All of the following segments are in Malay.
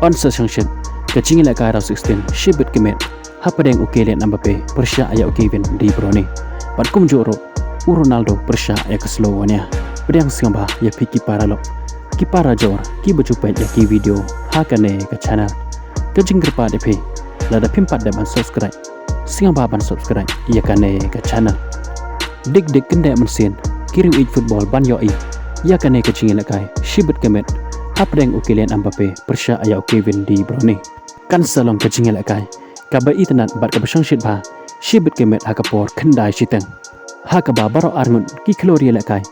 on sanction kacing la ka raw 16 shibit kemet hapadeng ukelen ambape persya aya Kevin di Bruyne bat kum joro Ronaldo persya aya keslowanya pedang singba ya piki paralok ki para jor ki bajupet ya ki video hakane ke channel kajing gerpa depe lada pimpat da ban subscribe singba ban subscribe ya kane ke channel dik kende mensin kirim football ban yo ya kane kacing la kai shibit kemet hapadeng ukelen ambape persya aya Kevin di Bruyne kan salong kacing la kai kaba itnat bat ka basang shit ba shibit kemet hakapor khandai shiteng hakaba baro arngun ki klori la kai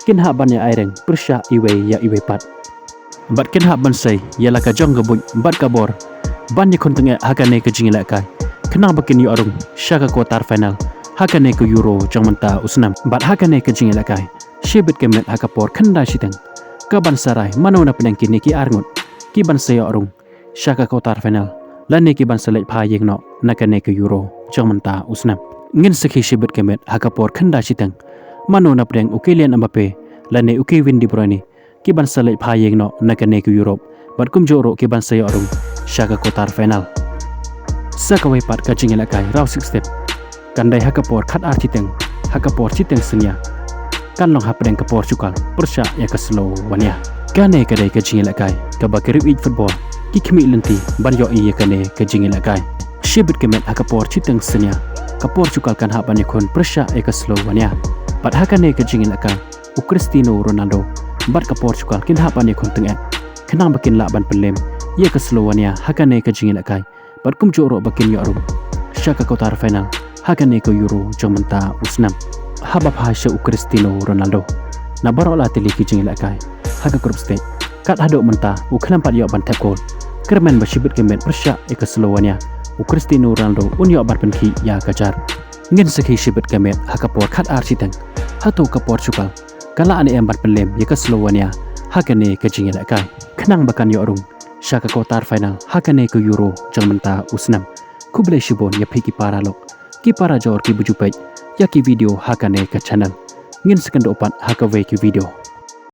kin ha ban ya aireng persya iwe pat bat kin ha ban sai ya la ka jong gabuj bat ka bor ban ya kontenge hakane kacing la kai kenang bakin yu arung shaka quarter final hakane ke euro jangmanta usnam bat hakane kacing la kai shibit kemet hakapor khandai shiteng ka ban sarai manona penang kini ki arngun ki ban sai arung shaka quarter final lane ki ban salai pha yengno nakane ke euro jangmanta usnam ngin sakhi shibit kemet hakapor khanda chitang manona preng ukelian ambape lane Kevin di Bruyne ki ban salai pha yengno nakane ke europe bat kum joro ki ban sayo arung shaka quarter final sakawai pat kaching lakai raw 16 kandai hakapor khat ar chitang hakapor chitang senya kan long hapreng ke Portugal persya ya ke slow wania kane kadai kaching lakai kabakir football ki khmi lenti ban yo iya kane kajing lakai shibit kemet hakapor chitang senya ka Portugal kan haban yakon persya eka Slovenia bat hakane kajing lakai Cristiano Ronaldo bat ka Portugal kin haban yakon tengek kenang bakin la ban pelem ye ka Slovenia hakane kajing lakai bat kum joro bakin yo arum shaka quarter final hakane ko euro jomenta usnam haba phasha Cristiano Ronaldo na barola tili kajing lakai haka group stage kat hado menta ukhnam pat yo ban tap goal kermen bashibit kemet persya eka Slovenia Cristiano Ronaldo unyo bar penki ya kajar ngin sakhi shibit kemet hakapor khat ar chitang hato ka Portugal kala ane embar pelem ya ka Slovenia hakane kajing lakai khnang bakan yo arung shaka quarter final hakane ke euro jangmenta usnam kuble shibon ya phiki paralok ki para jor ki bujupet ya ki video hakane ka channel ngin sekendo opat hakawe ki video